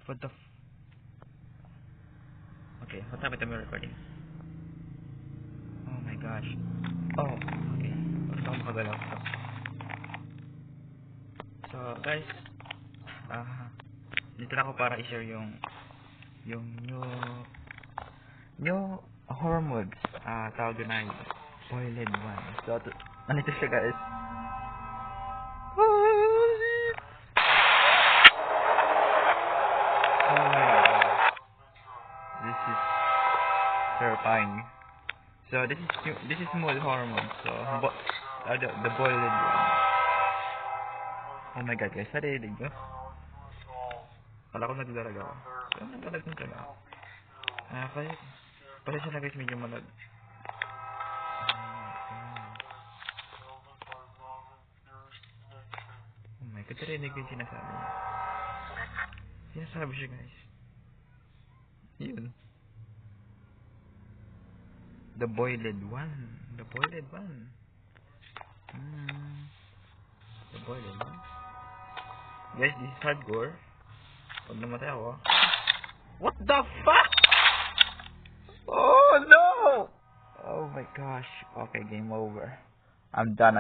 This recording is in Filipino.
What the Okay, what happened to my recording? Oh my gosh. Oh, okay. Bakit ako makagalaw? So guys, dito na ako para i-share yung new horror modes. Tawag na yung Boiled One. So, nandito siya guys. Oh my god. This is terrifying. So this is mode horror mode. So the Boiled One. Oh my god guys, narinig nyo? Kala ko naglalag ako. So naglalag ng trabaho. Pala siya na guys, medyo malag. Oh my god, narinig ko yung sinasabi niya. Sinasabi siya guys. Yun. The Boiled One. The Boiled One. The Boiled One. Guys, this is hardcore. Pag namatay ako. What the fuck? Oh no! Oh my gosh. Okay, game over. I'm done.